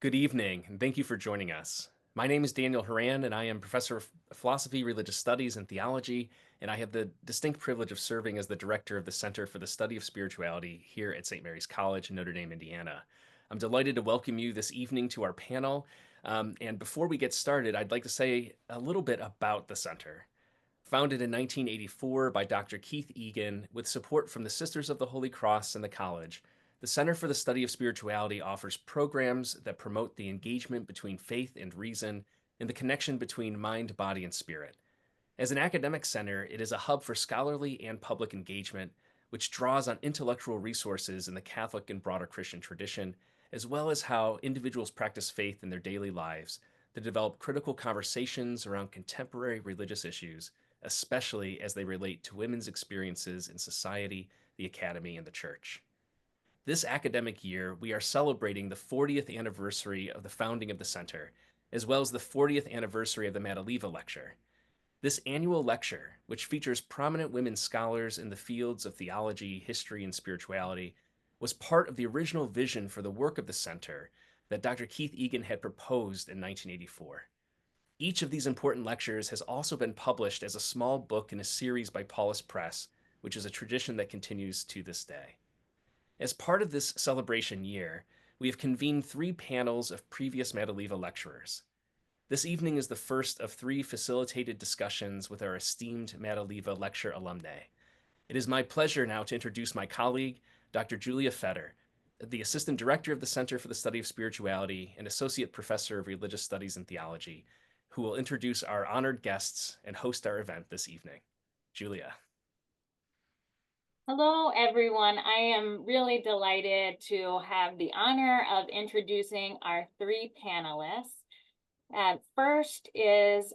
Good evening, and thank you for joining us. My name is Daniel Horan, and I am Professor of Philosophy, Religious Studies, and Theology, and I have the distinct privilege of serving as the Director of the Center for the Study of Spirituality here at St. Mary's College in Notre Dame, Indiana. I'm delighted to welcome you this evening to our panel. And before we get started, I'd like to say a little bit about the center. Founded in 1984 by Dr. Keith Egan with support from the Sisters of the Holy Cross and the college, the Center for the Study of Spirituality offers programs that promote the engagement between faith and reason and the connection between mind, body, and spirit. As an academic center, it is a hub for scholarly and public engagement, which draws on intellectual resources in the Catholic and broader Christian tradition, as well as how individuals practice faith in their daily lives to develop critical conversations around contemporary religious issues, especially as they relate to women's experiences in society, the academy, and the church. This academic year, we are celebrating the 40th anniversary of the founding of the center, as well as the 40th anniversary of the Madeleva Lecture. This annual lecture, which features prominent women scholars in the fields of theology, history, and spirituality, was part of the original vision for the work of the center that Dr. Keith Egan had proposed in 1984. Each of these important lectures has also been published as a small book in a series by Paulus Press, which is a tradition that continues to this day. As part of this celebration year, we have convened 3 panels of previous Madeleva lecturers. This evening is the first of 3 facilitated discussions with our esteemed Madeleva Lecture alumni. It is my pleasure now to introduce my colleague, Dr. Julia Fetter, the Assistant Director of the Center for the Study of Spirituality and Associate Professor of Religious Studies and Theology, who will introduce our honored guests and host our event this evening. Julia. Hello, everyone. I am really delighted to have the honor of introducing our 3 panelists. First is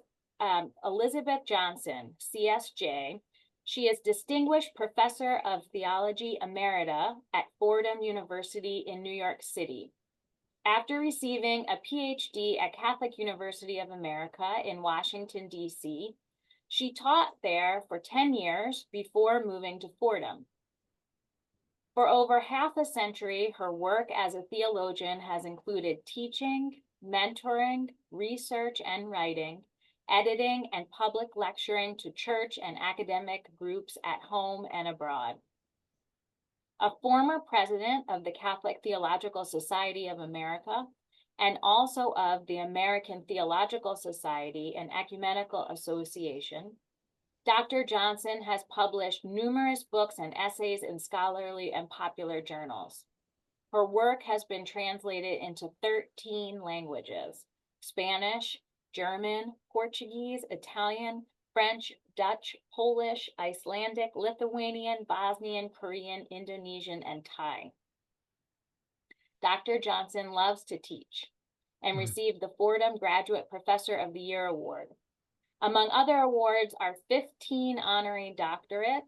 Elizabeth Johnson, CSJ. She is Distinguished Professor of Theology Emerita at Fordham University in New York City. After receiving a PhD at Catholic University of America in Washington, D.C., she taught there for 10 years before moving to Fordham. For over half a century, her work as a theologian has included teaching, mentoring, research and writing, editing, and public lecturing to church and academic groups at home and abroad. A former president of the Catholic Theological Society of America and also of the American Theological Society and Ecumenical Association, Dr. Johnson has published numerous books and essays in scholarly and popular journals. Her work has been translated into 13 languages: Spanish, German, Portuguese, Italian, French, Dutch, Polish, Icelandic, Lithuanian, Bosnian, Korean, Indonesian, and Thai. Dr. Johnson loves to teach and received the Fordham Graduate Professor of the Year Award. Among other awards are 15 honorary doctorates,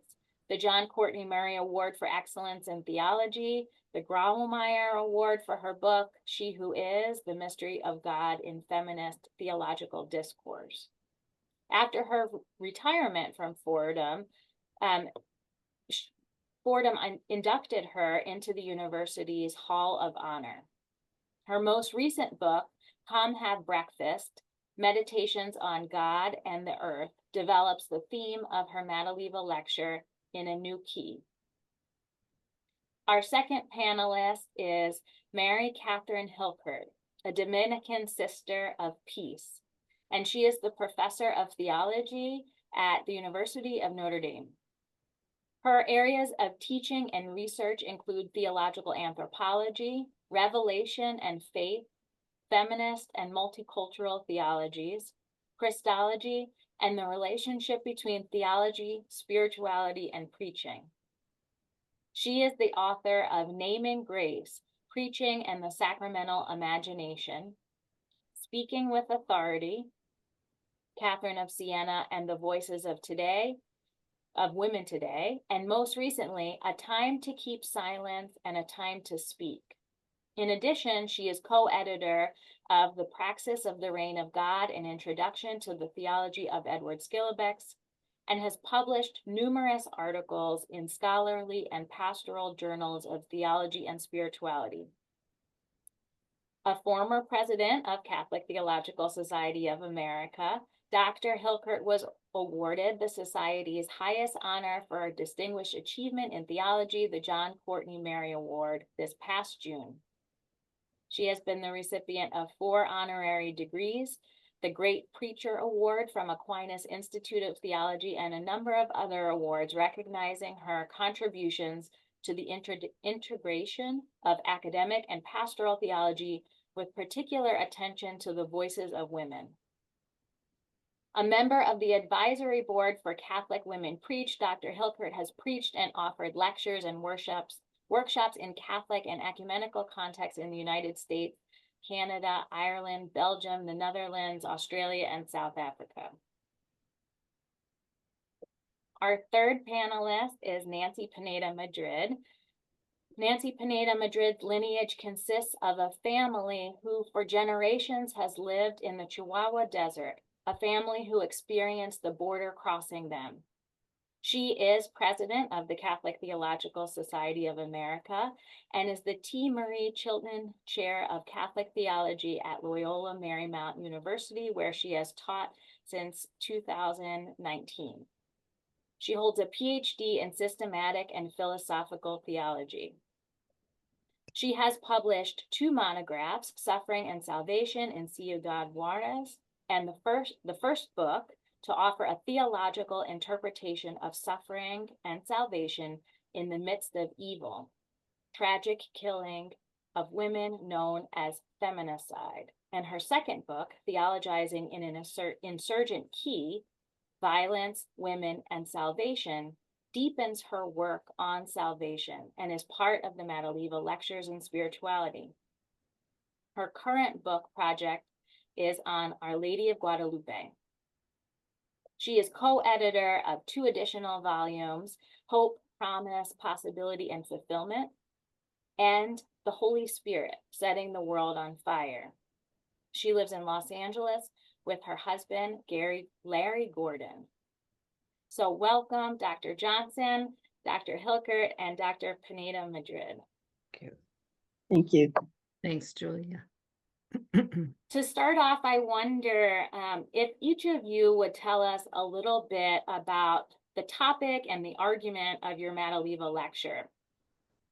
the John Courtney Murray Award for Excellence in Theology, the Grawemeyer Award for her book, She Who Is, The Mystery of God in Feminist Theological Discourse. After her retirement from Fordham, Fordham inducted her into the university's Hall of Honor. Her most recent book, Come Have Breakfast, Meditations on God and the Earth, develops the theme of her Madeleva Lecture in a new key. Our second panelist is Mary Catherine Hilkert, a Dominican Sister of Peace, and she is the Professor of Theology at the University of Notre Dame. Her areas of teaching and research include theological anthropology, revelation and faith, feminist and multicultural theologies, Christology, and the relationship between theology, spirituality, and preaching. She is the author of Naming Grace, Preaching and the Sacramental Imagination, Speaking with Authority, Catherine of Siena and the Voices of Today, of Women Today, and most recently, A Time to Keep Silence and A Time to Speak. In addition, she is co-editor of The Praxis of the Reign of God, an Introduction to the Theology of Edward Skilebex, and has published numerous articles in scholarly and pastoral journals of theology and spirituality. a former president of Catholic Theological Society of America, Dr. Hilkert was awarded the Society's highest honor for distinguished achievement in theology, the John Courtney Mary Award, this past June. She has been the recipient of 4 honorary degrees, the Great Preacher Award from Aquinas Institute of Theology, and a number of other awards recognizing her contributions to the integration of academic and pastoral theology, with particular attention to the voices of women. A member of the advisory board for Catholic Women Preach, Dr. Hilkert has preached and offered lectures and workshops in Catholic and ecumenical contexts in the United States, Canada, Ireland, Belgium, the Netherlands, Australia, and South Africa. Our third panelist is Nancy Pineda-Madrid. Nancy Pineda-Madrid's lineage consists of a family who for generations has lived in the Chihuahua Desert, a family who experienced the border crossing them. She is president of the Catholic Theological Society of America and is the T. Marie Chilton Chair of Catholic Theology at Loyola Marymount University, where she has taught since 2019. She holds a PhD in systematic and philosophical theology. She has published 2 monographs, Suffering and Salvation in Ciudad Juarez, and the first book to offer a theological interpretation of suffering and salvation in the midst of evil, tragic killing of women known as feminicide. And her second book, Theologizing in an Insurgent Key, Violence, Women, and Salvation, deepens her work on salvation and is part of the Madeleva Lectures in Spirituality. Her current book project is on Our Lady of Guadalupe. She is co-editor of 2 additional volumes, Hope, Promise, Possibility, and Fulfillment, and The Holy Spirit, Setting the World on Fire. She lives in Los Angeles with her husband, Larry Gordon. So welcome, Dr. Johnson, Dr. Hilkert, and Dr. Pineda-Madrid. Thank you. Thank you. Thanks, Julia. To start off, I wonder if each of you would tell us a little bit about the topic and the argument of your Madeleva lecture.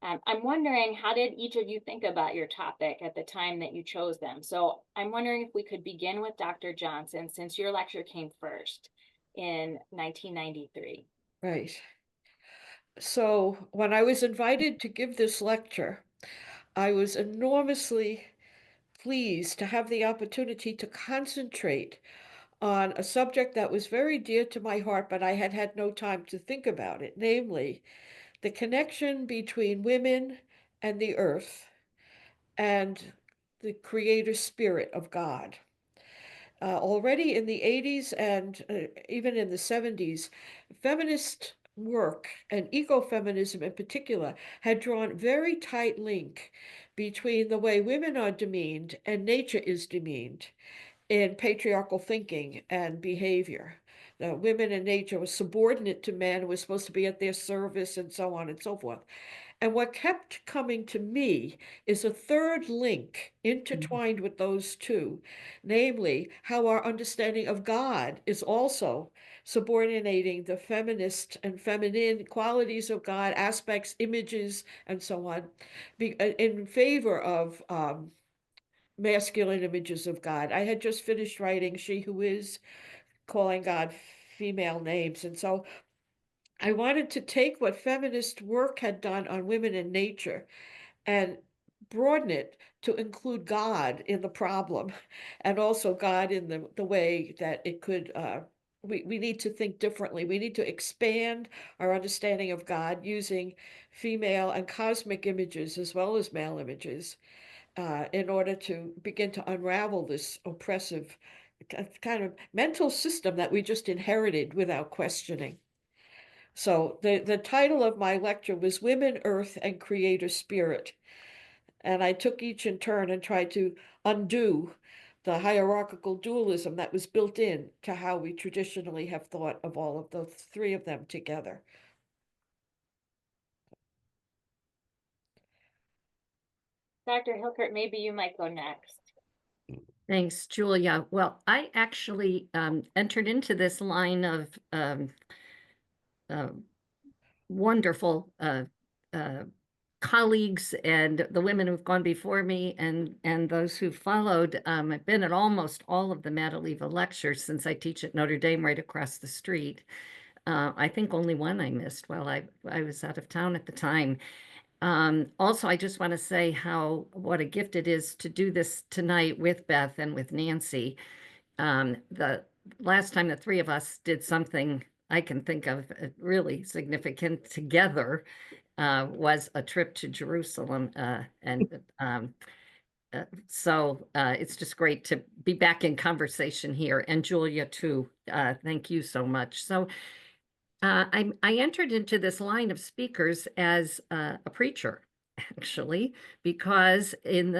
I'm wondering, how did each of you think about your topic at the time that you chose them? So I'm wondering if we could begin with Dr. Johnson, since your lecture came first in 1993. Right. So when I was invited to give this lecture, I was enormously pleased to have the opportunity to concentrate on a subject that was very dear to my heart, but I had had no time to think about it, namely the connection between women and the earth and the creator spirit of God. Already in the 80s and even in the 70s, feminist work and ecofeminism in particular had drawn very tight link between the way women are demeaned and nature is demeaned in patriarchal thinking and behavior. Women and nature were subordinate to men, were supposed to be at their service, and so on and so forth. And what kept coming to me is a third link intertwined with those two, namely how our understanding of God is also subordinating the feminist and feminine qualities of God, aspects, images, and so on, in favor of masculine images of God. I had just finished writing She Who Is, calling God female names. And so I wanted to take what feminist work had done on women and nature and broaden it to include God in the problem and also God in the way that it could, we need to think differently. We need to expand our understanding of God using female and cosmic images as well as male images in order to begin to unravel this oppressive kind of mental system that we just inherited without questioning. So the title of my lecture was Women, Earth, and Creator Spirit. And I took each in turn and tried to undo the hierarchical dualism that was built in to how we traditionally have thought of all of the 3 of them together. Dr. Hilkert, maybe you might go next. Thanks, Julia. Well, I actually entered into this line of uh, wonderful colleagues and the women who've gone before me and those who followed. I've been at almost all of the Madeleva lectures since I teach at Notre Dame right across the street. I think only one I missed while I was out of town at the time. Also, I just want to say what a gift it is to do this tonight with Beth and with Nancy. The last time the three of us did something I can think of really significant together was a trip to Jerusalem. So it's just great to be back in conversation here. And Julia, too. Thank you so much. So I entered into this line of speakers as a preacher, actually, because in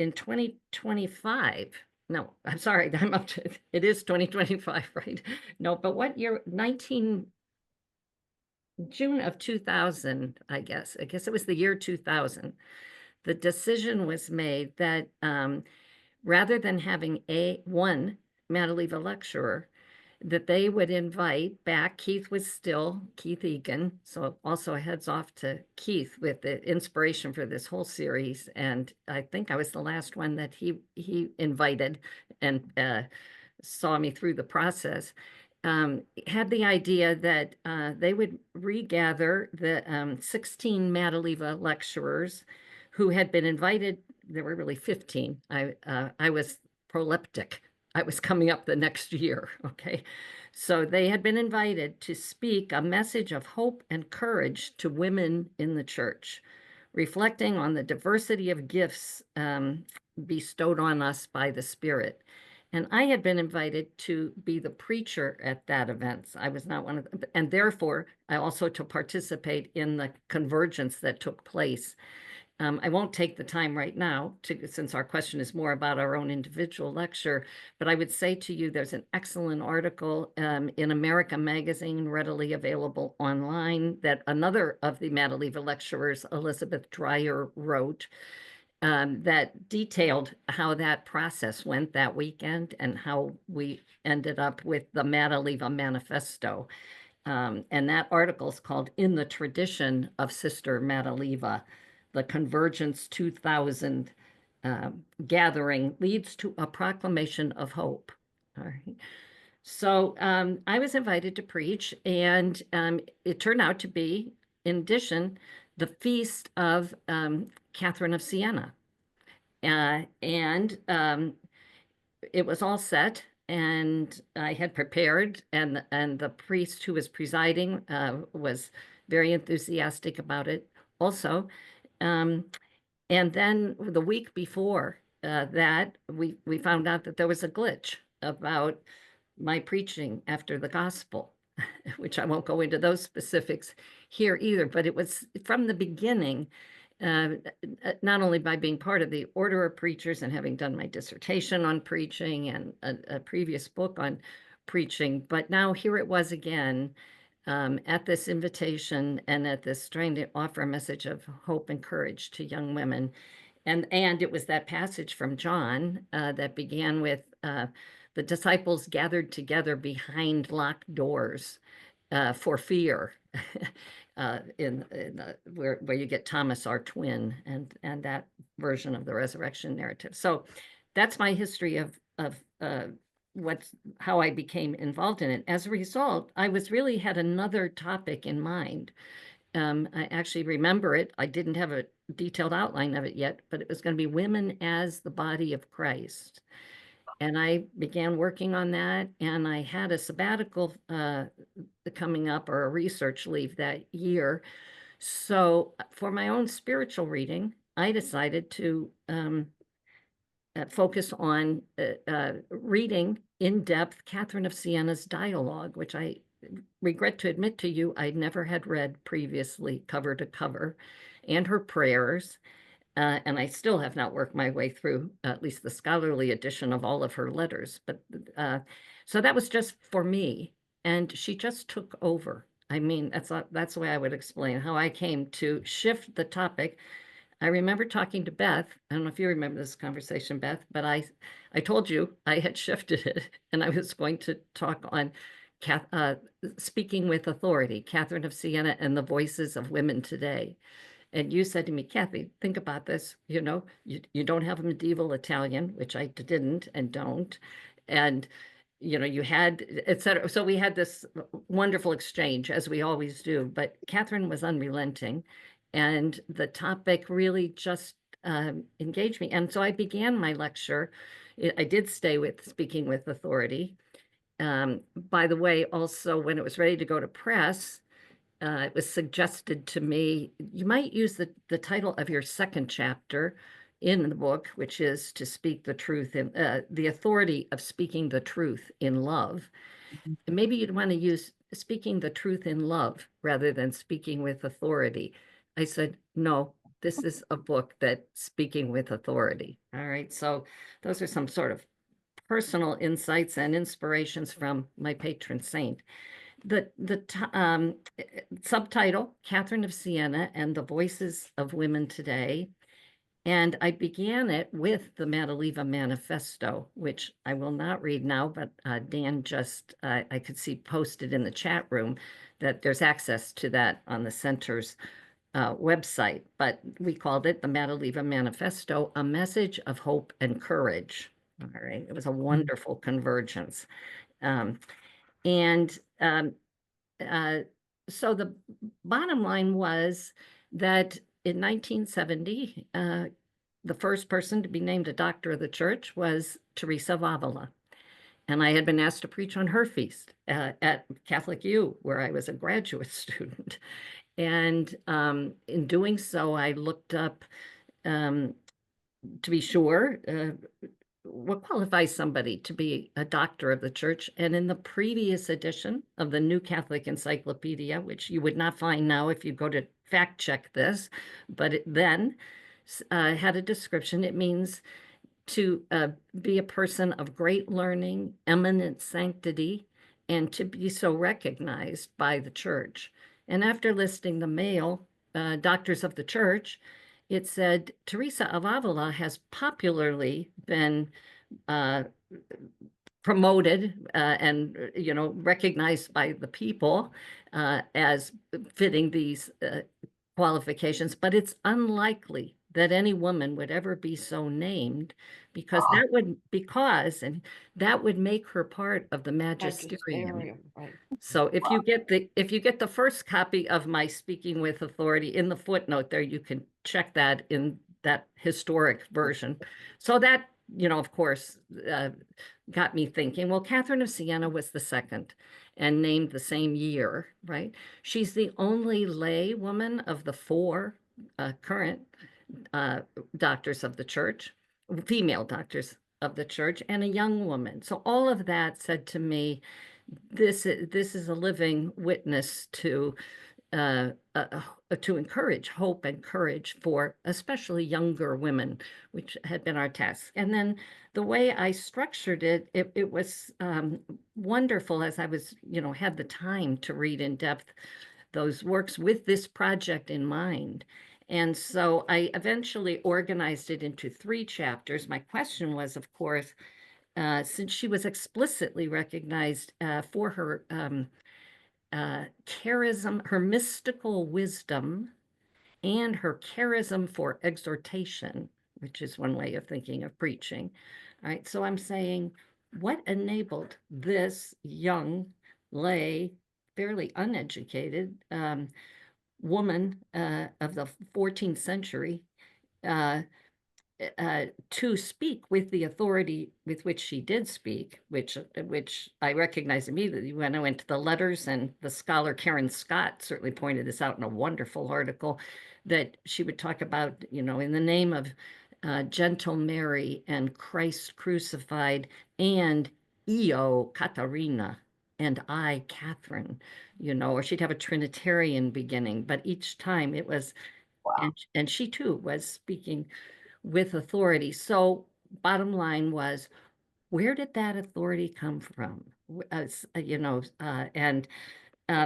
2025, no, I'm sorry, I'm up to, it is 2025, right? No, but what year? June of 2000, I guess it was the year 2000. The decision was made that rather than having one Madeleva lecturer, that they would invite back, Keith Egan, so also a heads off to Keith with the inspiration for this whole series. And I think I was the last one that he invited and saw me through the process. Had the idea that they would regather the 16 Madeleva lecturers who had been invited. There were really 15. I was proleptic. I was coming up the next year, okay? So they had been invited to speak a message of hope and courage to women in the church, reflecting on the diversity of gifts bestowed on us by the Spirit. And I had been invited to be the preacher at that event. I was not one of them, and therefore I also to participate in the convergence that took place. I won't take the time right now since our question is more about our own individual lecture, but I would say to you, there's an excellent article in America Magazine, readily available online, that another of the Madeleva lecturers, Elizabeth Dreyer, wrote that detailed how that process went that weekend and how we ended up with the Madeleva Manifesto. And that article is called "In the Tradition of Sister Madeleva, the Convergence 2000 Gathering Leads to a Proclamation of Hope." All right. So I was invited to preach, and it turned out to be, in addition, the feast of Catherine of Siena. And it was all set, and I had prepared, and the priest who was presiding was very enthusiastic about it also. And then the week before that, we found out that there was a glitch about my preaching after the gospel, which I won't go into those specifics here either, but it was from the beginning, not only by being part of the Order of Preachers and having done my dissertation on preaching and a previous book on preaching, but now here it was again at this invitation and at this trying to offer a message of hope and courage to young women. And it was that passage from John that began with the disciples gathered together behind locked doors for fear, where you get Thomas, our twin, and that version of the resurrection narrative. So that's my history of how I became involved in it. As a result, I really had another topic in mind. I actually remember it. I didn't have a detailed outline of it yet, but it was going to be women as the body of Christ. And I began working on that, and I had a sabbatical coming up, or a research leave that year. So for my own spiritual reading, I decided to focus on reading in depth Catherine of Siena's dialogue, which I regret to admit to you, I never had read previously cover to cover, and her prayers. And I still have not worked my way through at least the scholarly edition of all of her letters. But so that was just for me. And she just took over. I mean, that's the way I would explain how I came to shift the topic. I remember talking to Beth. I don't know if you remember this conversation, Beth, but I told you I had shifted it and I was going to talk on speaking with authority, Catherine of Siena and the voices of women today. And you said to me, Kathy, think about this. You don't have a medieval Italian, which I didn't and don't. And, you had, et cetera. So we had this wonderful exchange, as we always do. But Catherine was unrelenting. And the topic really just engaged me. And so I began my lecture. I did stay with speaking with authority. By the way, also, when it was ready to go to press, it was suggested to me, you might use the title of your second chapter in the book, which is to speak the truth in the authority of speaking the truth in love. And maybe you'd want to use speaking the truth in love rather than speaking with authority. I said, no, this is a book that speaking with authority. All right. So those are some sort of personal insights and inspirations from my patron saint. The subtitle, Catherine of Siena and the Voices of Women Today. And I began it with the Madeleva Manifesto, which I will not read now, but Dan just, I could see posted in the chat room that there's access to that on the center's website. But we called it the Madeleva Manifesto, a message of hope and courage. All right. It was a wonderful convergence. So the bottom line was that in 1970, the first person to be named a doctor of the church was Teresa of Avila. And I had been asked to preach on her feast at Catholic U, where I was a graduate student. And in doing so, I looked up to be sure what qualifies somebody to be a doctor of the church. And in the previous edition of the New Catholic Encyclopedia, which you would not find now if you go to fact check this, but it then had a description. It means to be a person of great learning, eminent sanctity, and to be so recognized by the church. And after listing the male doctors of the church, it said Teresa of Avila has popularly been promoted and recognized by the people as fitting these qualifications, but it's unlikely that any woman would ever be so named because that would make her part of the magisterium. Right. So if you get the first copy of my Speaking with Authority, in the footnote there, you can check that in that historic version. So that, of course, got me thinking, well, Catherine of Siena was the second and named the same year, right? She's the only lay woman of the four current doctors of the church, female doctors of the church, and a young woman. So all of that said to me, this is a living witness to encourage hope and courage for especially younger women, which had been our task. And then the way I structured it, it was wonderful as I was, had the time to read in depth those works with this project in mind. And so I eventually organized it into 3 chapters. My question was, of course, since she was explicitly recognized for her charism, her mystical wisdom, and her charism for exhortation, which is one way of thinking of preaching. All right, so I'm saying, what enabled this young, lay, fairly uneducated woman of the 14th century to speak with the authority with which she did speak, which I recognized immediately when I went to the letters, and the scholar Karen Scott certainly pointed this out in a wonderful article, that she would talk about, in the name of gentle Mary and Christ crucified and Io Caterina and I Catherine, or she'd have a Trinitarian beginning, but each time it was, and she too was speaking with authority. So bottom line was, where did that authority come from? And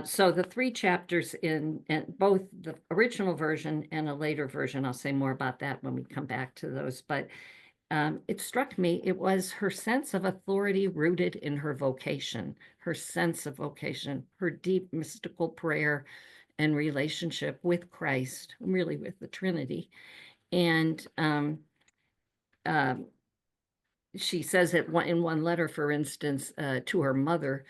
So the 3 chapters in both the original version and a later version, I'll say more about that when we come back to those, but it struck me, it was her sense of authority rooted in her vocation, her sense of vocation, her deep mystical prayer and relationship with Christ, really with the Trinity. And she says it in one letter, for instance, to her mother,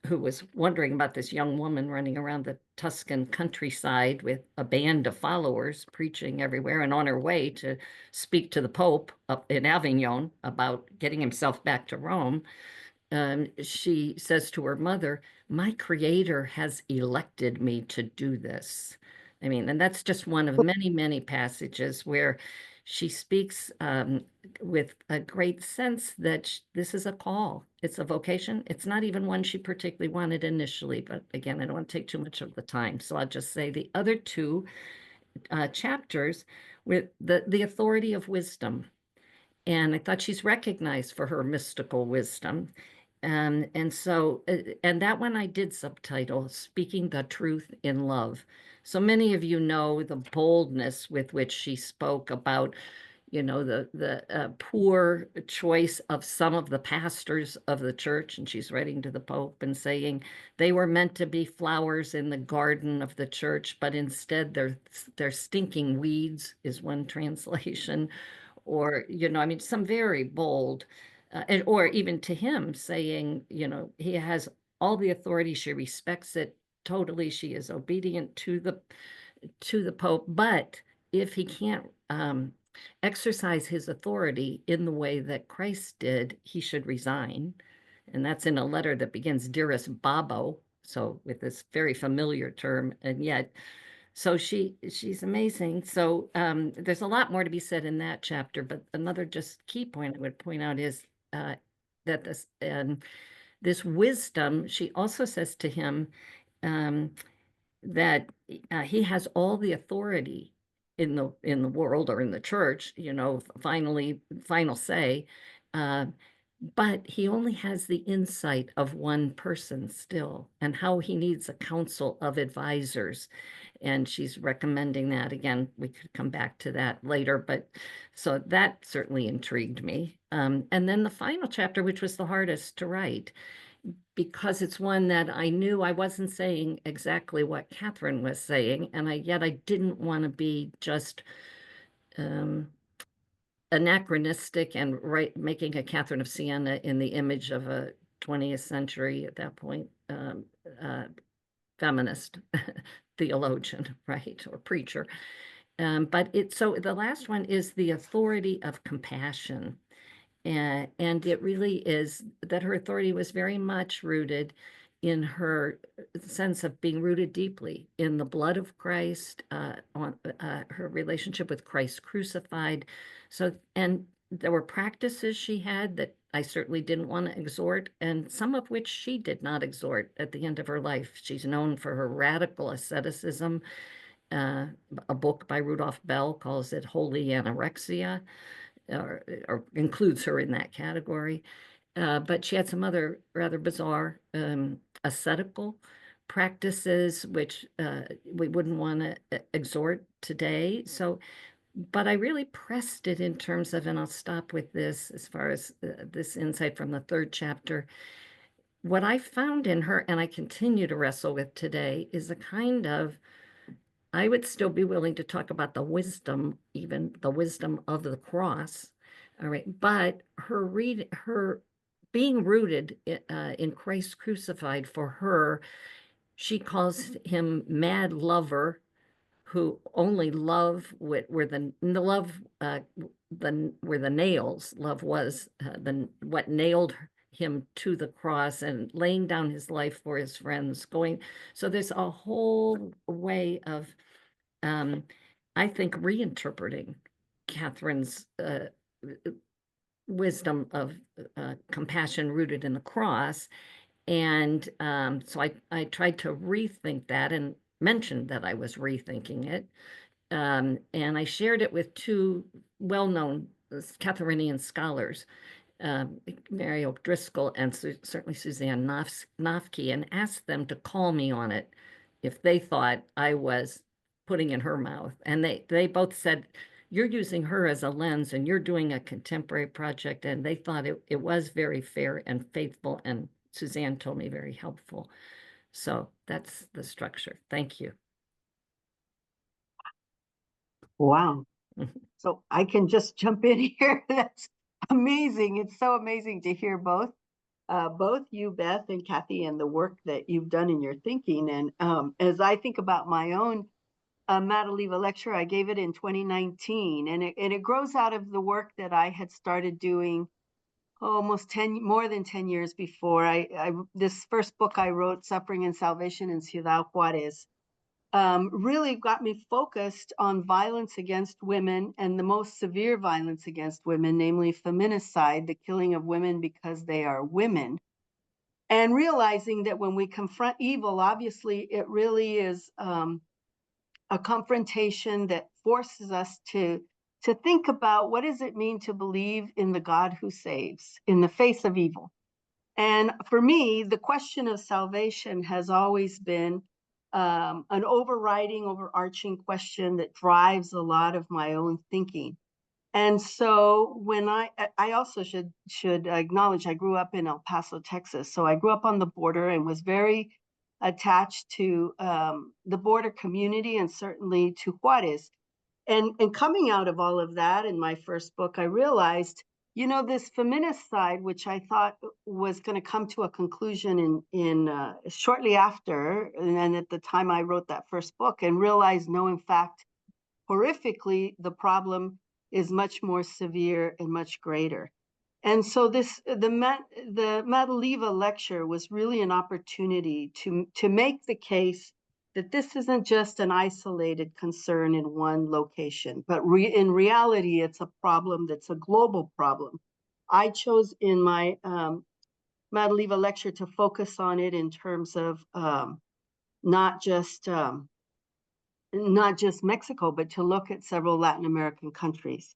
who was wondering about this young woman running around the Tuscan countryside with a band of followers preaching everywhere and on her way to speak to the Pope up in Avignon about getting himself back to Rome. She says to her mother, "My Creator has elected me to do this." I mean, and that's just one of many, many passages where she speaks with a great sense that this is a call. It's a vocation. It's not even one she particularly wanted initially, but again, I don't want to take too much of the time. So I'll just say the other 2 chapters with the authority of wisdom. And I thought she's recognized for her mystical wisdom. And so, and that one I did subtitle Speaking the Truth in Love. So many of you know the boldness with which she spoke about, the poor choice of some of the pastors of the church. And she's writing to the Pope and saying they were meant to be flowers in the garden of the church, but instead they're stinking weeds, is one translation. Or, I mean, some very bold, or even to him saying, he has all the authority. She respects it totally. She is obedient to the Pope. But if he can't exercise his authority in the way that Christ did, he should resign. And that's in a letter that begins, "Dearest Babbo," so with this very familiar term, and yet. So she's amazing. So there's a lot more to be said in that chapter, but another just key point I would point out is that this wisdom, she also says to him that he has all the authority in the world or in the church, final say, but he only has the insight of one person still, and how he needs a council of advisors. And she's recommending that. Again, we could come back to that later, but so that certainly intrigued me. And then the final chapter, which was the hardest to write, because it's one that I knew I wasn't saying exactly what Catherine was saying, and yet I didn't want to be just anachronistic and making a Catherine of Siena in the image of a 20th century, at that point, feminist theologian, right, or preacher. But so the last one is the authority of compassion. And it really is that her authority was very much rooted in her sense of being rooted deeply in the blood of Christ, on her relationship with Christ crucified. So, and there were practices she had that I certainly didn't want to exhort, and some of which she did not exhort at the end of her life. She's known for her radical asceticism. A book by Rudolph Bell calls it Holy Anorexia, or includes her in that category. But she had some other rather bizarre ascetical practices, which we wouldn't want to exhort today. So, but I really pressed it in terms of, and I'll stop with this as far as this insight from the 3rd chapter. What I found in her, and I continue to wrestle with today, is a kind of, I would still be willing to talk about the wisdom, even the wisdom of the cross. All right. But her being rooted in Christ crucified, for her, she calls him mad lover, who only love where the nails, love was what nailed him to the cross, and laying down his life for his friends, going. So there's a whole way of I think reinterpreting Catherine's wisdom of compassion rooted in the cross. And so I tried to rethink that and mentioned that I was rethinking it. And I shared it with 2 well-known Catharinian scholars, Mary O'Driscoll and certainly Suzanne Nofke, and asked them to call me on it if they thought I was putting in her mouth. And they both said, you're using her as a lens and you're doing a contemporary project. And they thought it was very fair and faithful. And Suzanne told me very helpful. So that's the structure. Thank you. Wow. So I can just jump in here. That's amazing. It's so amazing to hear both you, Beth and Kathy, and the work that you've done in your thinking. And as I think about my own Madeleva lecture, I gave it in 2019, and it grows out of the work that I had started doing more than 10 years before. This first book I wrote, Suffering and Salvation in Ciudad Juarez, really got me focused on violence against women, and the most severe violence against women, namely feminicide, the killing of women because they are women. And realizing that when we confront evil, obviously it really is a confrontation that forces us to think about what does it mean to believe in the God who saves in the face of evil. And for me, the question of salvation has always been an overarching question that drives a lot of my own thinking. And so when I also should acknowledge, I grew up in El Paso, Texas. So I grew up on the border and was very attached to the border community and certainly to Juarez. And coming out of all of that in my first book, I realized, this feminicide, which I thought was going to come to a conclusion in shortly after, and at the time I wrote that first book, and realized, no, in fact, horrifically, the problem is much more severe and much greater. And so the Madeleva lecture was really an opportunity to make the case that this isn't just an isolated concern in one location, but in reality, it's a problem that's a global problem. I chose in my Madeleva lecture to focus on it in terms of not just Mexico, but to look at several Latin American countries.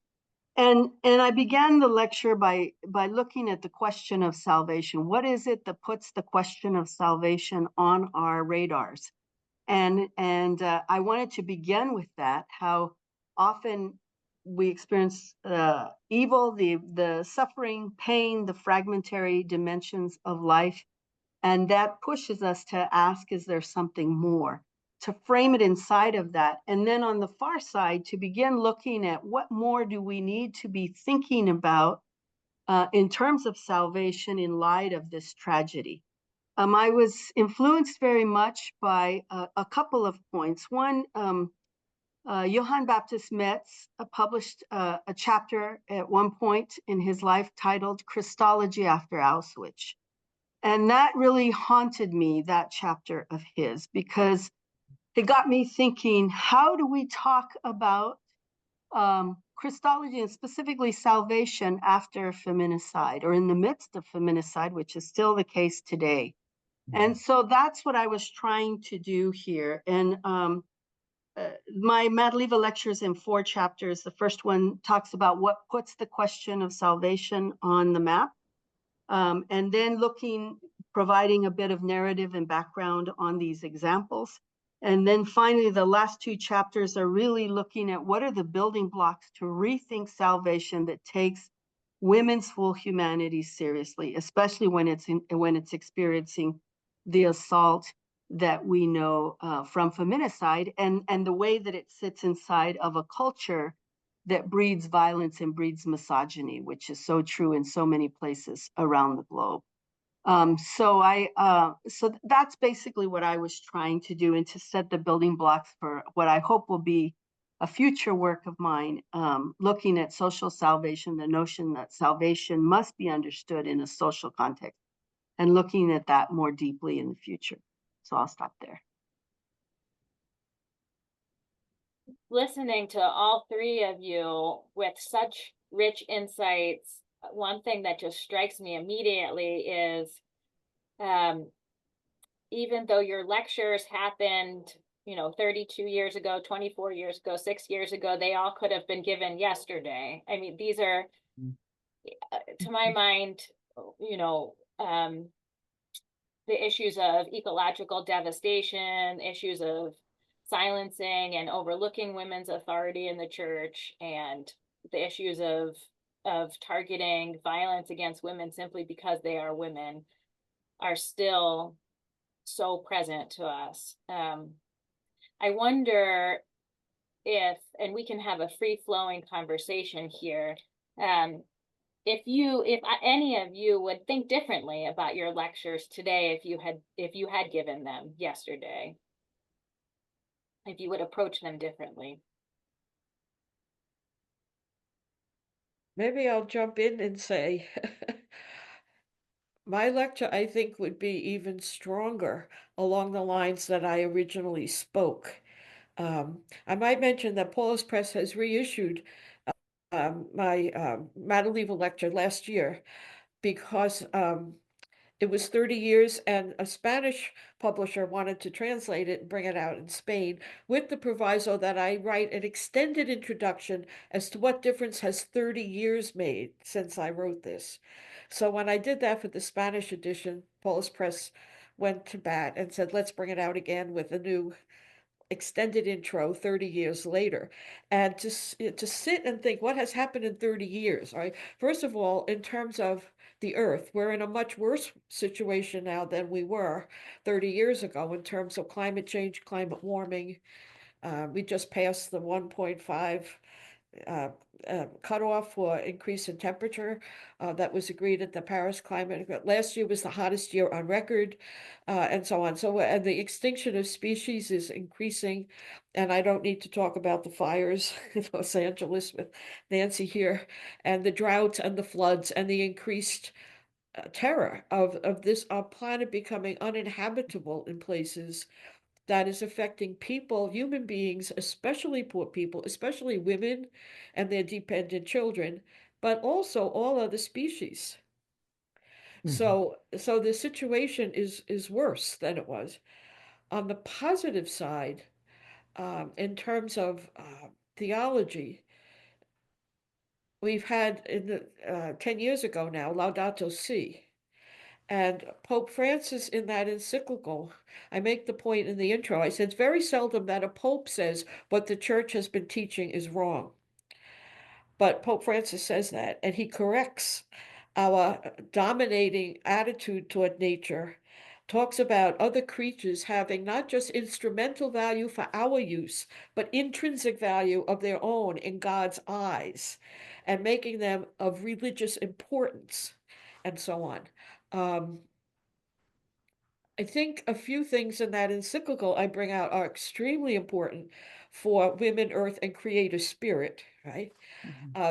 And I began the lecture by looking at the question of salvation. What is it that puts the question of salvation on our radars? And I wanted to begin with that, how often we experience evil, the suffering, pain, the fragmentary dimensions of life. And that pushes us to ask, is there something more? To frame it inside of that. And then on the far side, to begin looking at what more do we need to be thinking about in terms of salvation in light of this tragedy. I was influenced very much by a couple of points. One, Johann Baptist Metz published a chapter at one point in his life titled Christology After Auschwitz. And that really haunted me, that chapter of his, because it got me thinking, how do we talk about Christology and specifically salvation after feminicide or in the midst of feminicide, which is still the case today? And so that's what I was trying to do here. And my Madeleva lectures in 4 chapters. The first one talks about what puts the question of salvation on the map. And then providing a bit of narrative and background on these examples. And then finally, the last 2 chapters are really looking at what are the building blocks to rethink salvation that takes women's full humanity seriously, especially when it's experiencing the assault that we know from feminicide and the way that it sits inside of a culture that breeds violence and breeds misogyny, which is so true in so many places around the globe. So that's basically what I was trying to do, and to set the building blocks for what I hope will be a future work of mine, looking at social salvation, the notion that salvation must be understood in a social context, and looking at that more deeply in the future. So I'll stop there. Listening to all 3 of you with such rich insights, one thing that just strikes me immediately is even though your lectures happened 32 years ago, 24 years ago, 6 years ago, they all could have been given yesterday. I mean, these are to my mind, you know, the issues of ecological devastation, issues of silencing and overlooking women's authority in the church, and the issues of targeting violence against women simply because they are women are still so present to us. I wonder if, and we can have a free-flowing conversation here, if any of you would think differently about your lectures today, if you had given them yesterday, if you would approach them differently. Maybe I'll jump in and say, my lecture, I think, would be even stronger along the lines that I originally spoke. I might mention that Paul's Press has reissued my Madeleva lecture last year because it was 30 years and a Spanish publisher wanted to translate it and bring it out in Spain with the proviso that I write an extended introduction as to what difference has 30 years made since I wrote this. So when I did that for the Spanish edition, Paul's Press went to bat and said, let's bring it out again with a new extended intro 30 years later. And to sit and think what has happened in 30 years, right? First of all, in terms of the earth, we're in a much worse situation now than we were 30 years ago in terms of climate change, climate warming. We just passed the 1.5 cutoff for increase in temperature that was agreed at the Paris Climate Agreement. Last year was the hottest year on record, and so on. So, and the extinction of species is increasing, and I don't need to talk about the fires in Los Angeles with Nancy here, and the droughts and the floods and the increased terror of this our planet becoming uninhabitable in places that is affecting people, human beings, especially poor people, especially women and their dependent children, but also all other species. So the situation is worse than it was. On the positive side, in terms of theology, we've had in the 10 years ago now, Laudato Si. And Pope Francis, in that encyclical, I make the point in the intro, I said, it's very seldom that a pope says what the church has been teaching is wrong. But Pope Francis says that, and he corrects our dominating attitude toward nature, talks about other creatures having not just instrumental value for our use, but intrinsic value of their own in God's eyes, and making them of religious importance, and so on. I think a few things in that encyclical I bring out are extremely important for women, earth, and creator spirit, right?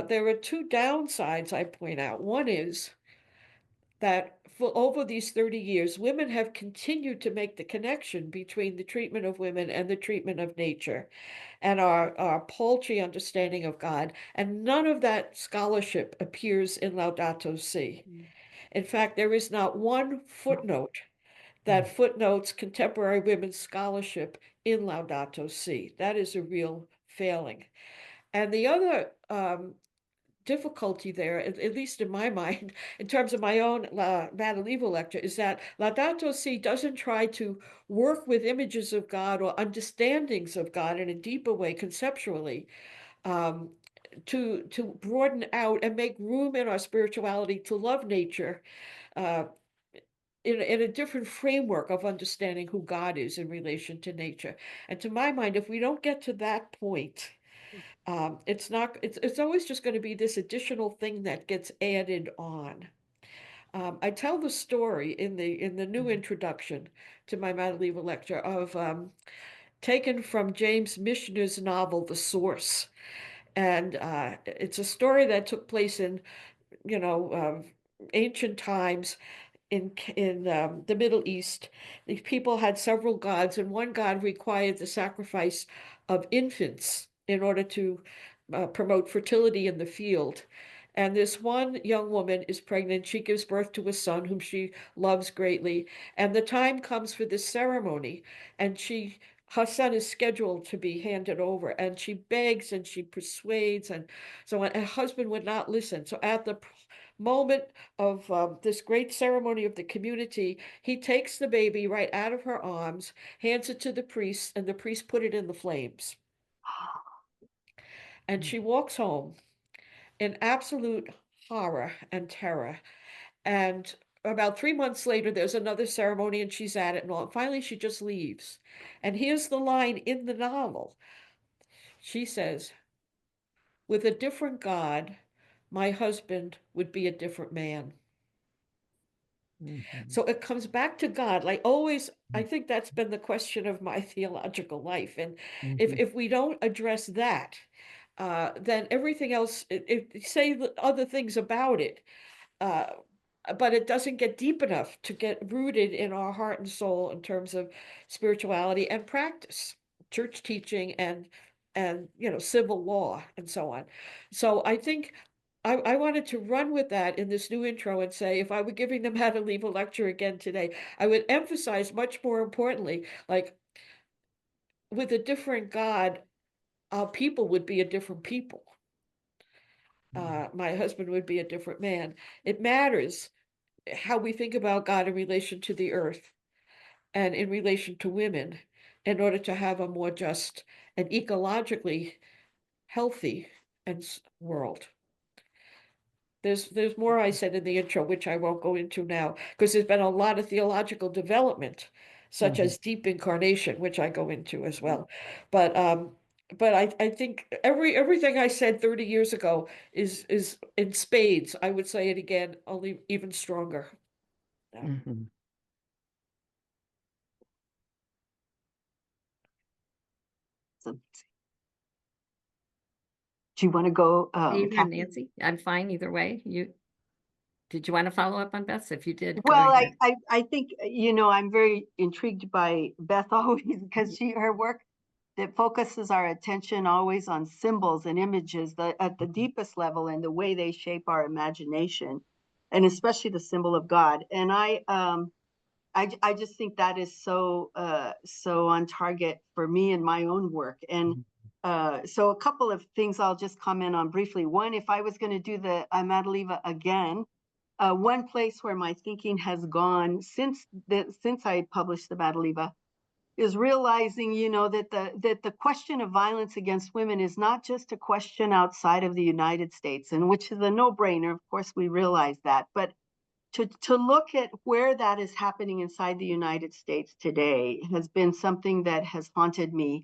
There are two downsides I point out. One is that for over these 30 years, women have continued to make the connection between the treatment of women and the treatment of nature and our paltry understanding of God. And none of that scholarship appears in Laudato Si. In fact, there is not one footnote that footnotes contemporary women's scholarship in Laudato Si. That is a real failing. And the other difficulty there, at least in my mind, in terms of my own Madeleva lecture, is that Laudato Si doesn't try to work with images of God or understandings of God in a deeper way conceptually, to broaden out and make room in our spirituality to love nature in a different framework of understanding who God is in relation to nature. And to my mind, if we don't get to that point, it's always just going to be this additional thing that gets added on. I tell the story in the new introduction to my Madeleva lecture of taken from James Michener's novel The Source, and it's a story that took place in ancient times in the Middle East. These people had several gods, and one god required the sacrifice of infants in order to promote fertility in the field. And this one young woman is pregnant. She gives birth to a son whom she loves greatly. And the time comes for this ceremony, and her son is scheduled to be handed over, and she begs and she persuades and so on. Her husband would not listen. So at the moment of this great ceremony of the community, he takes the baby right out of her arms, hands it to the priest, and the priest put it in the flames. And she walks home in absolute horror and terror. And about 3 months later, there's another ceremony and she's at it and all. And finally, she just leaves. And here's the line in the novel. She says, "With a different God, my husband would be a different man." So it comes back to God. Like always, I think that's been the question of my theological life. And if we don't address that, then everything else, say other things about it, uh, but it doesn't get deep enough to get rooted in our heart and soul in terms of spirituality and practice, church teaching and civil law and so on. So I think I wanted to run with that in this new intro and say, if I were giving them how to leave a lecture again today, I would emphasize much more importantly, like with a different God, our people would be a different people. My husband would be a different man. It matters how we think about God in relation to the earth and in relation to women in order to have a more just and ecologically healthy world. There's more I said in the intro, which I won't go into now, because there's been a lot of theological development, such as deep incarnation, which I go into as well. But I think everything I said 30 years ago is in spades. I would say it again, only even stronger. Yeah. So, do you want to go, Either Kathy? Nancy, I'm fine either way. Did you want to follow up on Beth? If you did, go Well, ahead. I think, I'm very intrigued by Beth always because her work that focuses our attention always on symbols and images at the deepest level and the way they shape our imagination, and especially the symbol of God. And I just think that is so on target for me in my own work. And so a couple of things I'll just comment on briefly. One, if I was going to do the Madeleva again, one place where my thinking has gone since I published the Madeleva is realizing, that the question of violence against women is not just a question outside of the United States, and which is a no-brainer. Of course, we realize that, but to look at where that is happening inside the United States today has been something that has haunted me.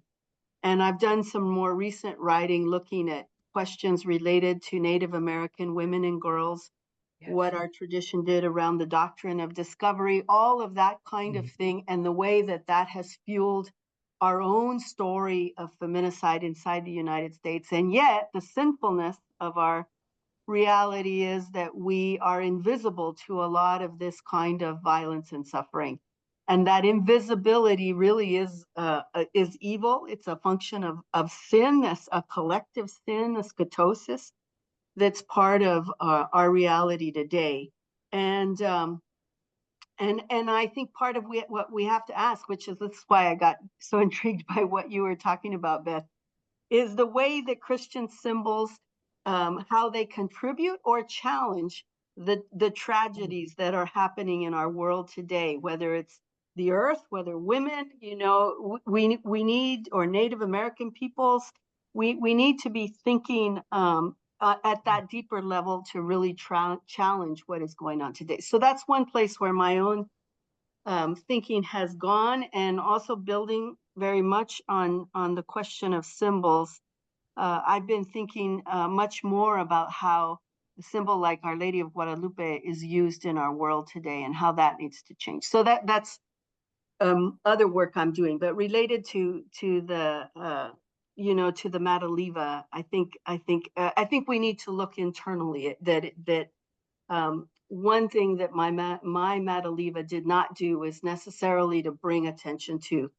And I've done some more recent writing looking at questions related to Native American women and girls, what our tradition did around the doctrine of discovery, all of that kind of thing, and the way that has fueled our own story of feminicide inside the United States. And yet the sinfulness of our reality is that we are invisible to a lot of this kind of violence and suffering. And that invisibility really is evil. It's a function of sin, that's a collective sin, a scatosis, that's part of our reality today. And I think part of what we have to ask, which is, this is why I got so intrigued by what you were talking about, Beth, is the way that Christian symbols, how they contribute or challenge the tragedies that are happening in our world today, whether it's the earth, whether women, we need, or Native American peoples, we need to be thinking at that deeper level to really challenge what is going on today. So that's one place where my own thinking has gone, and also building very much on the question of symbols. I've been thinking much more about how a symbol like Our Lady of Guadalupe is used in our world today, and how that needs to change. So that's other work I'm doing, but related to the to the Madeleva. I think we need to look internally that one thing that my Madeleva did not do is necessarily to bring attention to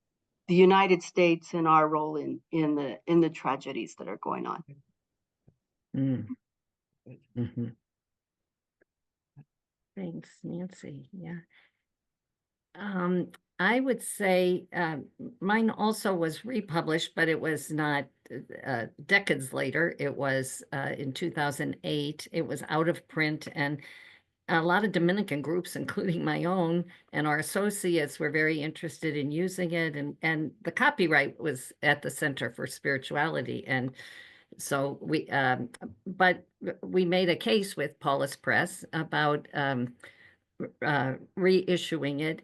the United States and our role in the tragedies that are going on. Thanks, Nancy. Yeah. I would say mine also was republished, but it was not decades later. It was in 2008. It was out of print, and a lot of Dominican groups, including my own and our associates, were very interested in using it. And the copyright was at the Center for Spirituality. And so but we made a case with Paulus Press about reissuing it,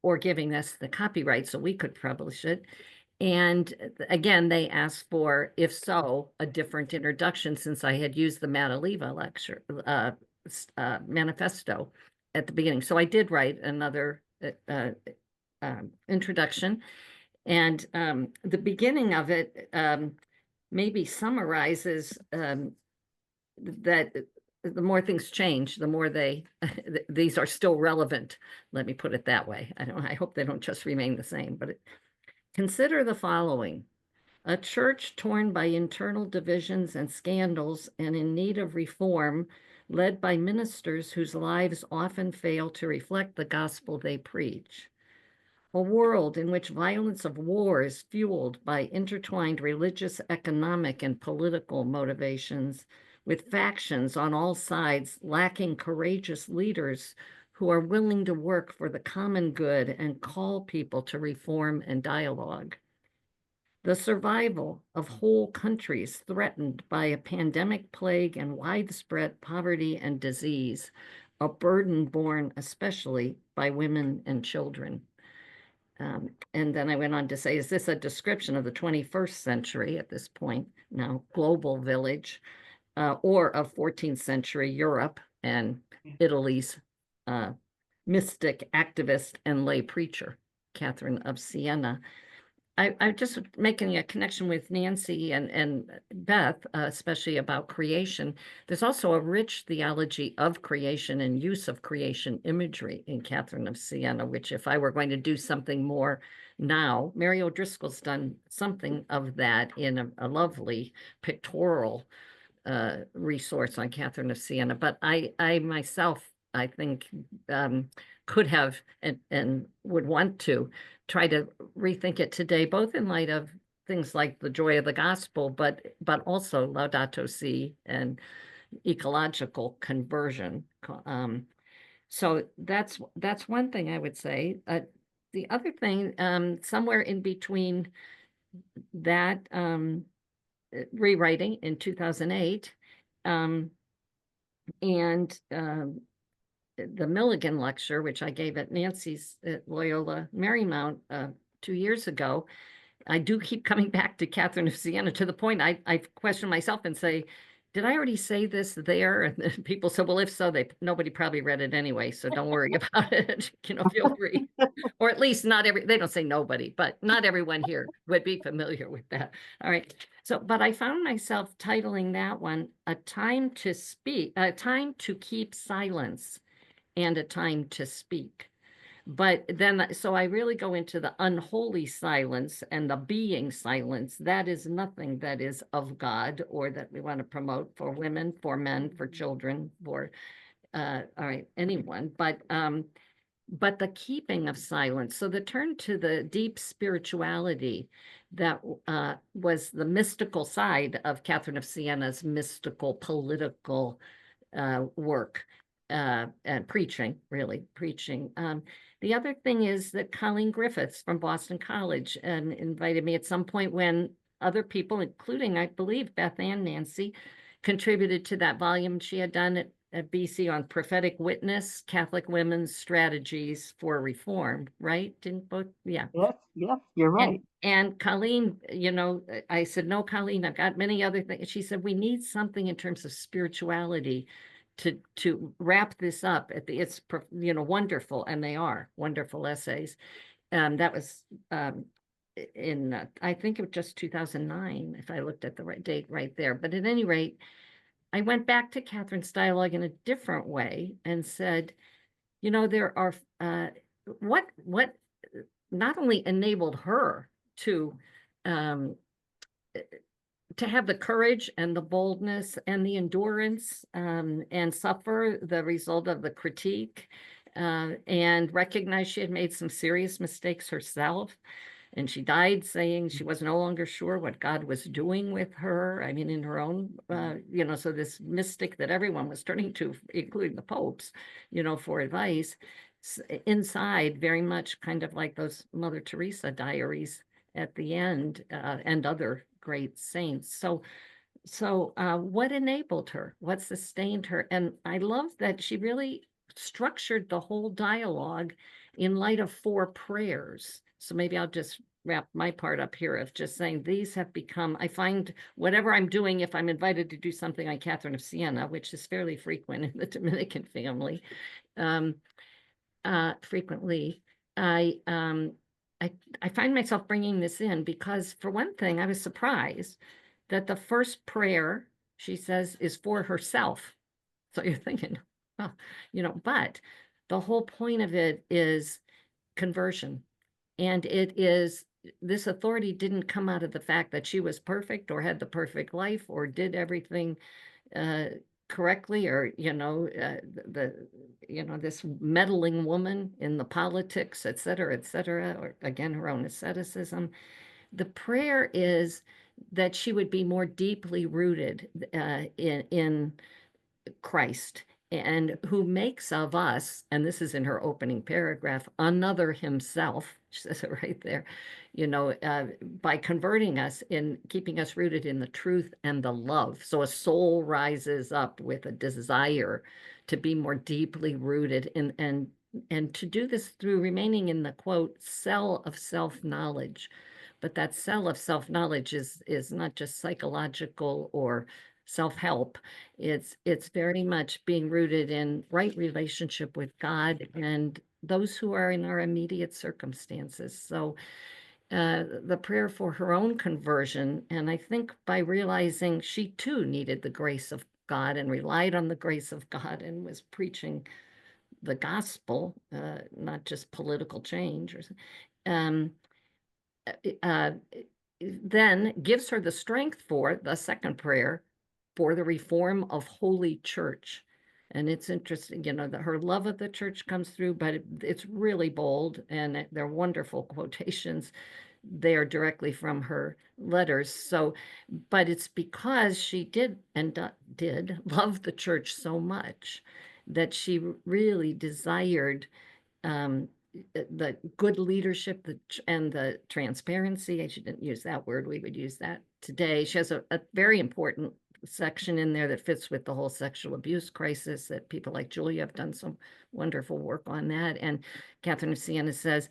or giving us the copyright so we could publish it. And again, they asked for, if so, a different introduction, since I had used the Madeleva lecture manifesto at the beginning. So I did write another introduction, and the beginning of it maybe summarizes that the more things change, the more these are still relevant. Let me put it that way. I hope they don't just remain the same, but consider the following. A church torn by internal divisions and scandals and in need of reform, led by ministers whose lives often fail to reflect the gospel they preach. A world in which violence of war is fueled by intertwined religious, economic, and political motivations, with factions on all sides lacking courageous leaders who are willing to work for the common good and call people to reform and dialogue. The survival of whole countries threatened by a pandemic plague and widespread poverty and disease, a burden borne especially by women and children. And then I went on to say, is this a description of the 21st century at this point, now global village, or of 14th century Europe and Italy's mystic, activist, and lay preacher, Catherine of Siena? I'm just making a connection with Nancy and Beth, especially about creation. There's also a rich theology of creation and use of creation imagery in Catherine of Siena, which, if I were going to do something more now, Mary O'Driscoll's done something of that in a lovely pictorial resource on Catherine of Siena. But I myself, I think, could have and would want to try to rethink it today, both in light of things like the joy of the gospel, but also Laudato Si and ecological conversion. So that's one thing I would say. The other thing, somewhere in between that rewriting in 2008 and the Milligan lecture, which I gave at Nancy's at Loyola Marymount 2 years ago, I do keep coming back to Catherine of Siena, to the point I question myself and say, did I already say this there? And people said, well, if so, nobody probably read it anyway, so don't worry about it. Feel free. Or at least they don't say nobody, but not everyone here would be familiar with that. All right. So, but I found myself titling that one, A Time to Speak, A Time to Keep Silence, and a Time to Speak. But then, so I really go into the unholy silence and the being silence. That is nothing that is of God or that we want to promote for women, for men, for children, for, all right, anyone. But the keeping of silence. So the turn to the deep spirituality that was the mystical side of Catherine of Siena's mystical political work. And preaching. The other thing is that Colleen Griffiths from Boston College invited me at some point when other people, including, I believe, Beth and Nancy, contributed to that volume she had done at BC on prophetic witness, Catholic women's strategies for reform, right? Didn't both? Yeah. Yes, you're right. And Colleen, I said, no, Colleen, I've got many other things. She said, we need something in terms of spirituality to wrap this up. It's wonderful, and they are wonderful essays. That was in I think it was just 2009, if I looked at the right date right there. But at any rate, I went back to Catherine's dialogue in a different way and said, there are what not only enabled her to have the courage and the boldness and the endurance and suffer the result of the critique and recognized she had made some serious mistakes herself. And she died saying she was no longer sure what God was doing with her. I mean, in her own, so this mystic that everyone was turning to, including the popes, for advice, inside very much kind of like those Mother Teresa diaries at the end, and other great saints. So what enabled her? What sustained her? And I love that she really structured the whole dialogue in light of 4 prayers. So maybe I'll just wrap my part up here of just saying these have become, I find whatever I'm doing, if I'm invited to do something on Catherine of Siena, which is fairly frequent in the Dominican family, frequently, I find myself bringing this in because, for one thing, I was surprised that the first prayer, she says, is for herself. So you're thinking, oh, but the whole point of it is conversion. And it is, this authority didn't come out of the fact that she was perfect or had the perfect life or did everything correctly, or this meddling woman in the politics, et cetera, or again her own asceticism. The prayer is that she would be more deeply rooted in Christ, and who makes of us, and this is in her opening paragraph, another himself. She says it right there, by converting us, in keeping us rooted in the truth and the love. So a soul rises up with a desire to be more deeply rooted in, and to do this through remaining in the, quote, cell of self-knowledge. But that cell of self-knowledge is not just psychological or self-help. It's very much being rooted in right relationship with God and those who are in our immediate circumstances. So the prayer for her own conversion, and I think by realizing she too needed the grace of God and relied on the grace of God and was preaching the gospel, not just political change, or then gives her the strength for the second prayer for the reform of Holy Church. And it's interesting, that her love of the church comes through, but it's really bold, and they're wonderful quotations. They are directly from her letters. So, but it's because she did love the church so much that she really desired the good leadership, and the transparency. She didn't use that word. We would use that today. She has a very important section in there that fits with the whole sexual abuse crisis, that people like Julia have done some wonderful work on that. And Catherine of Siena says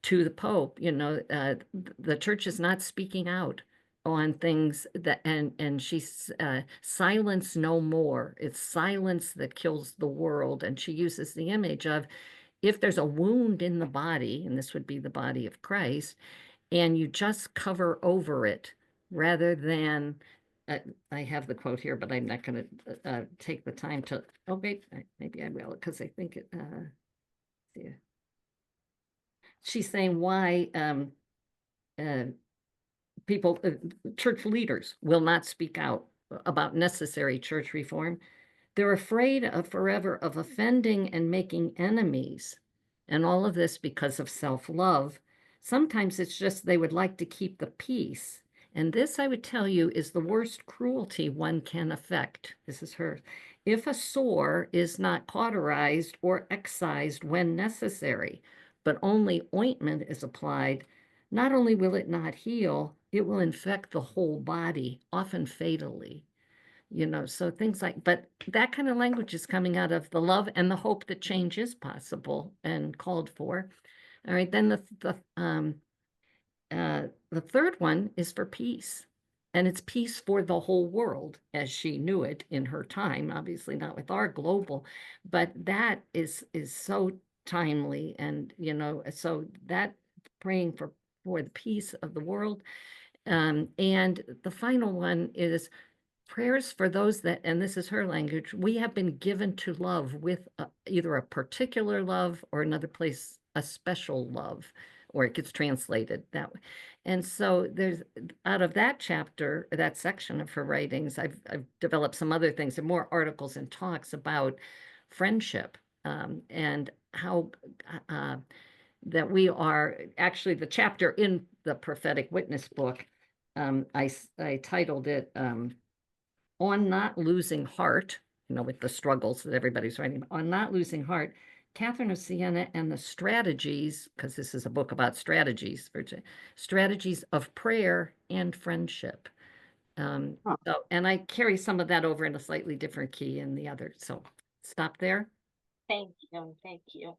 to the Pope, the church is not speaking out on things that, and she's silence no more. It's silence that kills the world. And she uses the image of, if there's a wound in the body, and this would be the body of Christ, and you just cover over it rather than, I have the quote here, but I'm not going to take the time to, maybe I will, because I think it, yeah. She's saying why people, church leaders will not speak out about necessary church reform. They're afraid of forever of offending and making enemies, and all of this because of self-love. Sometimes it's just they would like to keep the peace. And this, I would tell you, is the worst cruelty one can affect. This is her. If a sore is not cauterized or excised when necessary, but only ointment is applied, not only will it not heal, it will infect the whole body, often fatally. So things like, but that kind of language is coming out of the love and the hope that change is possible and called for. All right, then the third one is for peace, and it's peace for the whole world as she knew it in her time. Obviously not with our global, but that is so timely, and so that praying for the peace of the world. And the final one is prayers for those that, and this is her language, we have been given to love with either a particular love, or another place, a special love, or it gets translated that way. And so there's, out of that chapter, that section of her writings, I've developed some other things and more articles and talks about friendship and how that we are actually the chapter in the prophetic witness book. I titled it On Not Losing Heart, with the struggles that everybody's writing, On Not Losing Heart, Catherine of Siena and the strategies, because this is a book about strategies, strategies of prayer and friendship. And I carry some of that over in a slightly different key in the other. So stop there. Thank you. Thank you.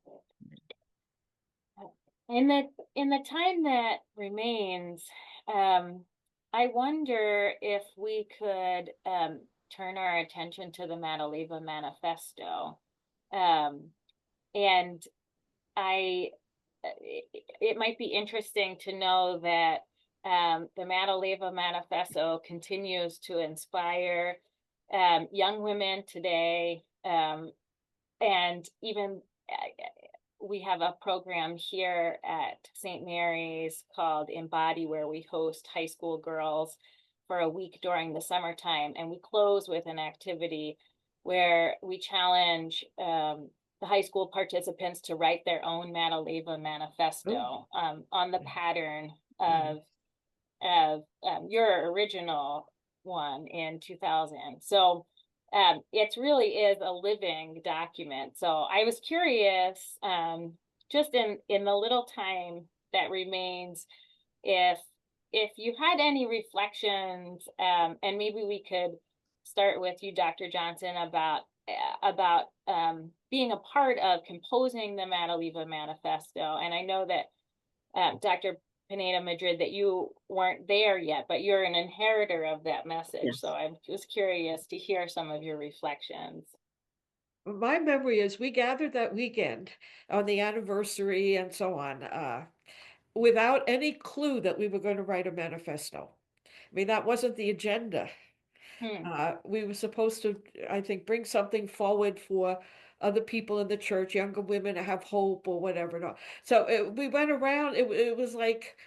In the time that remains, I wonder if we could turn our attention to the Madeleva Manifesto. And it might be interesting to know that the Madeleva Manifesto continues to inspire young women today, and even we have a program here at St. Mary's called Embody, where we host high school girls for a week during the summertime, and we close with an activity where we challenge the high school participants to write their own Madeleva Manifesto on the pattern of your original one in 2000. So it really is a living document. So I was curious, just in the little time that remains, if you had any reflections, and maybe we could start with you, Dr. Johnson, about being a part of composing the Madeleva Manifesto. And I know that Dr. Pineda-Madrid, that you weren't there yet, but you're an inheritor of that message. Yes. So I was curious to hear some of your reflections. My memory is we gathered that weekend on the anniversary and so on, without any clue that we were going to write a manifesto. I mean, that wasn't the agenda. We were supposed to, I think, bring something forward for other people in the church, younger women to have hope or whatever. No. So we went around, it was like,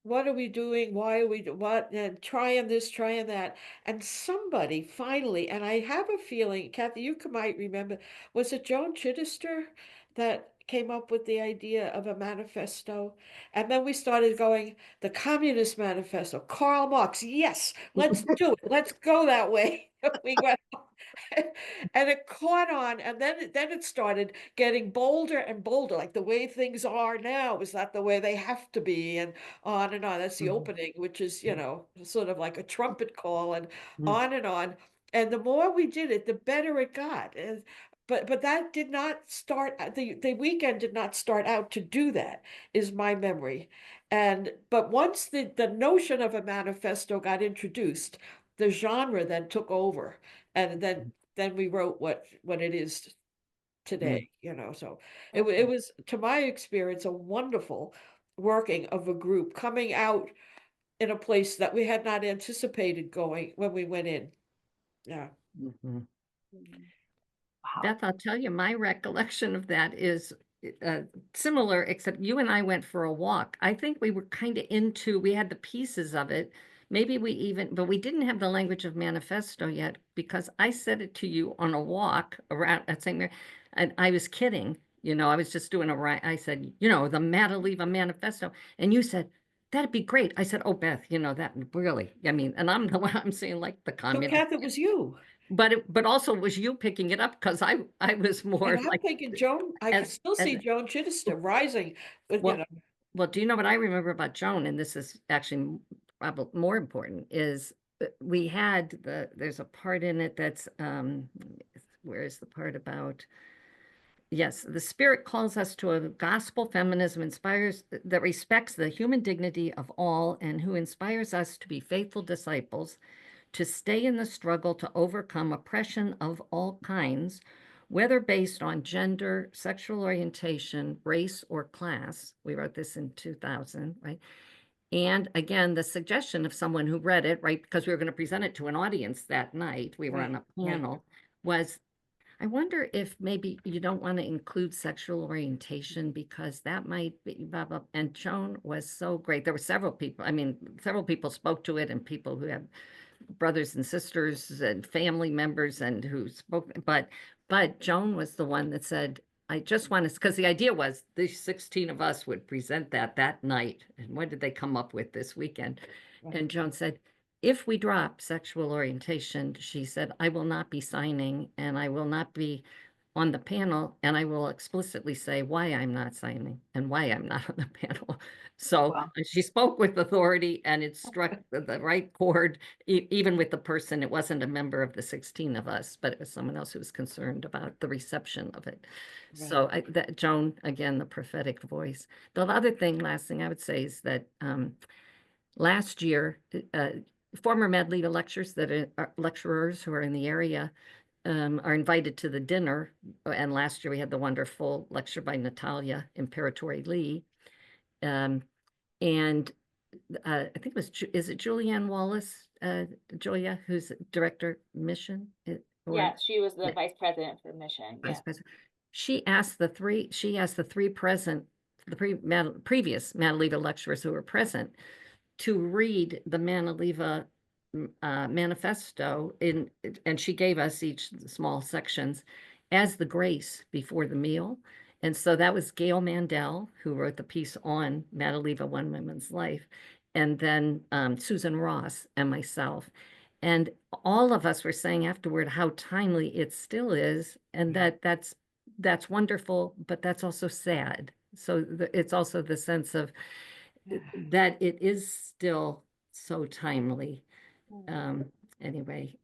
what are we doing? Why are we, what? And trying this, trying that. And somebody finally, and I have a feeling, Kathy, you might remember, was it Joan Chittister that came up with the idea of a manifesto? And then we started going, the Communist Manifesto, Karl Marx, yes, let's do it. Let's go that way. We went, and it caught on, and then it started getting bolder and bolder, like the way things are now is not the way they have to be, and on and on. That's the opening, which is, sort of like a trumpet call, and on and on. And the more we did it, the better it got. But that did not start, the weekend did not start out to do that, is my memory. But once the notion of a manifesto got introduced, the genre then took over, and then we wrote what it is today, so it was, to my experience, a wonderful working of a group coming out in a place that we had not anticipated going when we went in. Yeah. Wow. Beth, I'll tell you, my recollection of that is similar, except you and I went for a walk. I think we were kind of we had the pieces of it. Maybe but we didn't have the language of manifesto yet, because I said it to you on a walk around at St. Mary, and I was kidding. I was just doing I said, the Madeleva Manifesto, and you said, that'd be great. I said, oh, Beth, that really, and I'm the one, I'm saying, like, the communist. So, Kath, it was you. But also was you picking it up, because I was more, and I'm thinking Joan. I can still see Joan Chittister rising. Well, do you know what I remember about Joan? And this is actually probably more important, is we had there's a part in it that's where is the part about, yes, the Spirit calls us to a gospel feminism that respects the human dignity of all, and who inspires us to be faithful disciples, to stay in the struggle to overcome oppression of all kinds, whether based on gender, sexual orientation, race, or class. We wrote this in 2000, right? And again, the suggestion of someone who read it, right, because we were going to present it to an audience that night, we were on a panel, was, I wonder if maybe you don't want to include sexual orientation, because that might be, blah, blah. And Joan was so great. There were several people spoke to it, and people who had brothers and sisters and family members and who spoke, but But Joan was the one that said, I just want to, because the idea was the 16 of us would present that night. And what did they come up with this weekend? Right. And Joan said, if we drop sexual orientation, she said, I will not be signing and I will not be on the panel, and I will explicitly say why I'm not signing and why I'm not on the panel. So Wow. she spoke with authority, and it struck the right chord, even with the person. It wasn't a member of the 16 of us, but it was someone else who was concerned about the reception of it. Right. So that Joan, again, the prophetic voice. The other thing, last thing I would say is that last year, former Madeleva lecturers lecturers who are in the area are invited to the dinner. And last year we had the wonderful lecture by Natalia Imperatori Lee. And I think it was, is it Julianne Wallace, Julia, who's director mission? Yes, she was the Yeah. vice president for mission. Vice Yeah. president. She asked the three previous Madeleva lecturers who were present to read the Madeleva manifesto and she gave us each small sections as the grace before the meal. And so that was Gail Mandel, who wrote the piece on Madeleva One Woman's Life, and then Susan Ross and myself. And all of us were saying afterward how timely it still is, and that's wonderful, but that's also sad. So it's also the sense of that it is still so timely. Anyway,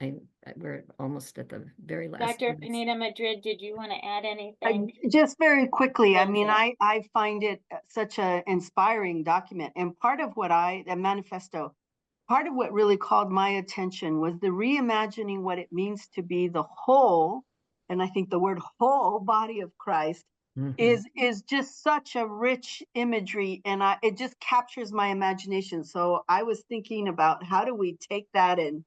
we're almost at the very last Dr. minutes. Pineda-Madrid, did you want to add anything? Just very quickly, I mean, Okay. I find it such an inspiring document. And part of what the manifesto, part of what really called my attention was the reimagining what it means to be the whole, and I think the word whole body of Christ is just such a rich imagery, and it just captures my imagination. So I was thinking about how do we take that and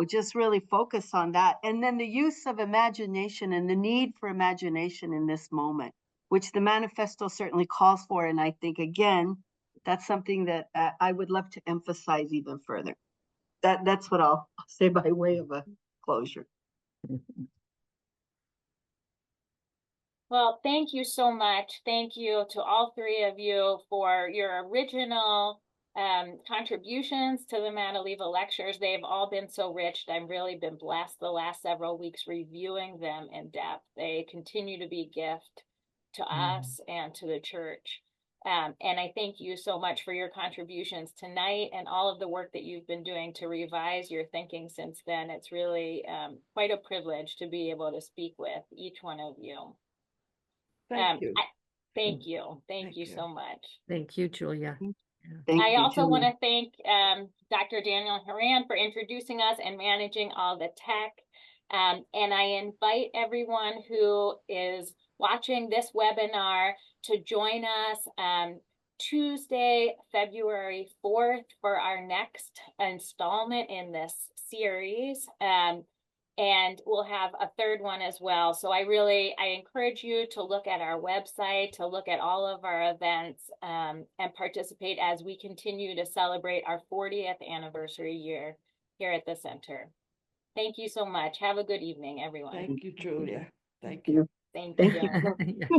just really focus on that. And then the use of imagination and the need for imagination in this moment, which the manifesto certainly calls for. And I think, again, that's something that I would love to emphasize even further. That's what I'll say by way of a closure. Well, thank you so much. Thank you to all three of you for your original contributions to the Madeleva Lectures. They've all been so rich. I've really been blessed the last several weeks reviewing them in depth. They continue to be a gift to us and to the church. And I thank you so much for your contributions tonight and all of the work that you've been doing to revise your thinking since then. It's really quite a privilege to be able to speak with each one of you. Thank you. Thank you. Thank you you. so much. Thank you, Julia. Thank I you, also want Julia. to thank Dr. Daniel Horan for introducing us and managing all the tech. And I invite everyone who is watching this webinar to join us Tuesday, February 4th for our next installment in this series. And we'll have a third one as well. So I encourage you to look at our website, to look at all of our events and participate as we continue to celebrate our 40th anniversary year here at the center. Thank you so much. Have a good evening, everyone. Thank you, Julia. Thank you. you. Thank Thank you. you. Yeah.